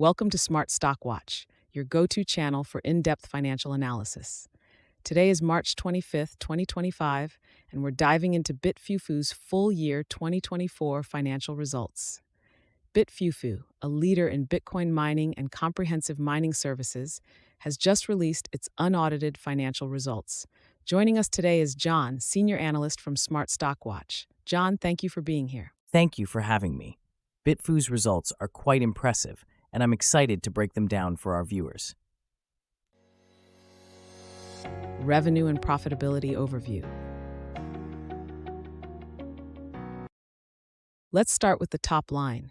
Welcome to Smart Stock Watch, your go-to channel for in-depth financial analysis. Today is March 25th, 2025, and we're diving into BitFuFu's full year 2024 financial results. BitFuFu, a leader in Bitcoin mining and comprehensive mining services, has just released its unaudited financial results. Joining us today is John, senior analyst from Smart Stock Watch. John, thank you for being here. Thank you for having me. BitFu's results are quite impressive, and I'm excited to break them down for our viewers. Revenue and profitability overview. Let's start with the top line.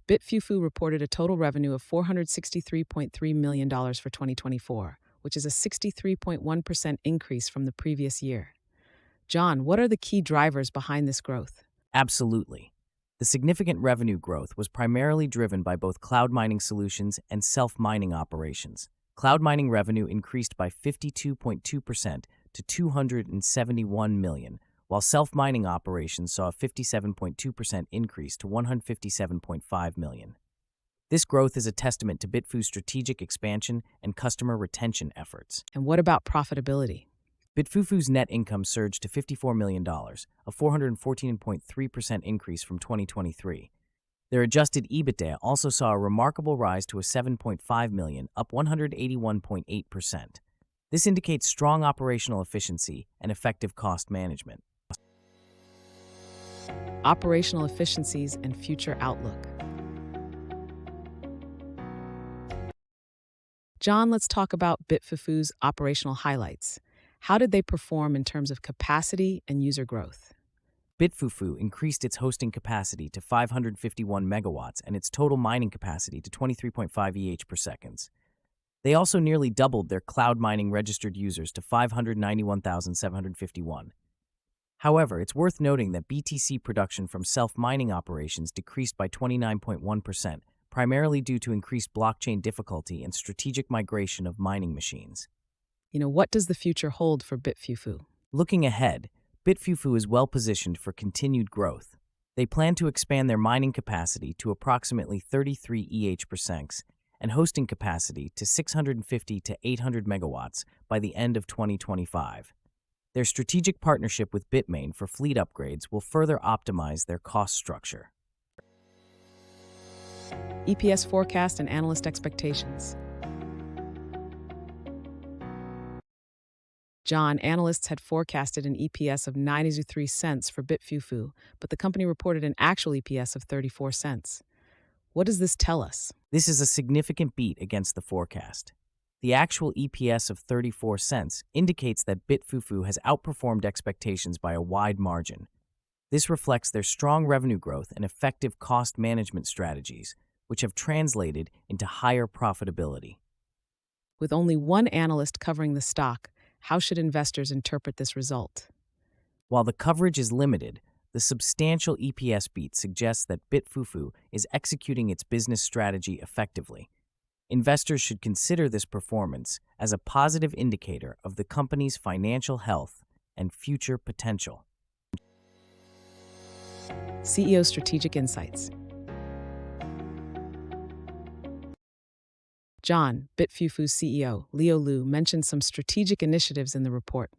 BitFuFu reported a total revenue of $463.3 million for 2024, which is a 63.1% increase from the previous year. John, what are the key drivers behind this growth? Absolutely. The significant revenue growth was primarily driven by both cloud mining solutions and self-mining operations. Cloud mining revenue increased by 52.2% to $271 million, while self-mining operations saw a 57.2% increase to $157.5 million. This growth is a testament to BitFu's strategic expansion and customer retention efforts. And what about profitability? BitFuFu's net income surged to $54 million, a 414.3% increase from 2023. Their adjusted EBITDA also saw a remarkable rise to a $7.5 million, up 181.8%. This indicates strong operational efficiency and effective cost management. Operational efficiencies and future outlook. John, let's talk about BitFuFu's operational highlights. How did they perform in terms of capacity and user growth? BitFuFu increased its hosting capacity to 551 megawatts and its total mining capacity to 23.5 EH per second. They also nearly doubled their cloud mining registered users to 591,751. However, it's worth noting that BTC production from self-mining operations decreased by 29.1%, primarily due to increased blockchain difficulty and strategic migration of mining machines. What does the future hold for BitFuFu? Looking ahead, BitFuFu is well positioned for continued growth. They plan to expand their mining capacity to approximately 33 EH per second and hosting capacity to 650 to 800 megawatts by the end of 2025. Their strategic partnership with Bitmain for fleet upgrades will further optimize their cost structure. EPS forecast and analyst expectations. John, analysts had forecasted an EPS of 93 cents for BitFuFu, but the company reported an actual EPS of 34 cents. What does this tell us? This is a significant beat against the forecast. The actual EPS of 34 cents indicates that BitFuFu has outperformed expectations by a wide margin. This reflects their strong revenue growth and effective cost management strategies, which have translated into higher profitability. With only one analyst covering the stock, how should investors interpret this result? While the coverage is limited, the substantial EPS beat suggests that BitFuFu is executing its business strategy effectively. Investors should consider this performance as a positive indicator of the company's financial health and future potential. CEO Strategic Insights. John, BitFuFu's CEO, Leo Lu, mentioned some strategic initiatives in the report.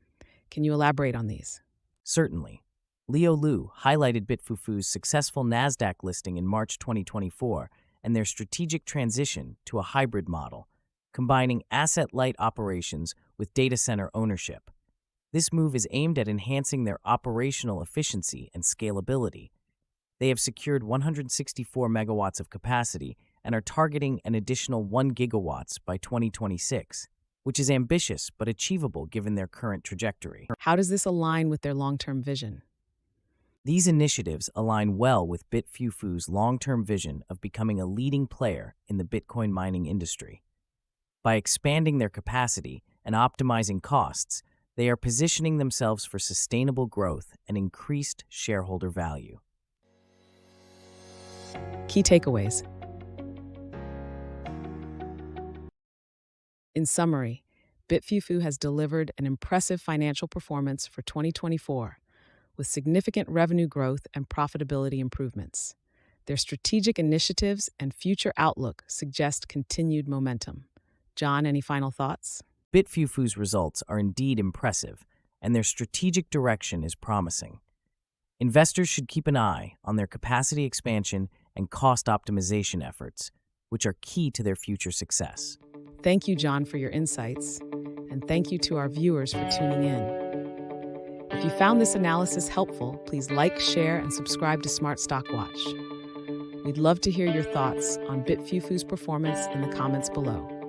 Can you elaborate on these? Certainly. Leo Lu highlighted BitFuFu's successful NASDAQ listing in March 2024 and their strategic transition to a hybrid model, combining asset-light operations with data center ownership. This move is aimed at enhancing their operational efficiency and scalability. They have secured 164 megawatts of capacity and are targeting an additional 1 gigawatts by 2026, which is ambitious but achievable given their current trajectory. How does this align with their long-term vision? These initiatives align well with BitFuFu's long-term vision of becoming a leading player in the Bitcoin mining industry. By expanding their capacity and optimizing costs, they are positioning themselves for sustainable growth and increased shareholder value. Key takeaways. In summary, BitFuFu has delivered an impressive financial performance for 2024, with significant revenue growth and profitability improvements. Their strategic initiatives and future outlook suggest continued momentum. John, any final thoughts? BitFuFu's results are indeed impressive, and their strategic direction is promising. Investors should keep an eye on their capacity expansion and cost optimization efforts, which are key to their future success. Thank you, John, for your insights, and thank you to our viewers for tuning in. If you found this analysis helpful, please like, share, and subscribe to Smart Stock Watch. We'd love to hear your thoughts on BitFuFu's performance in the comments below.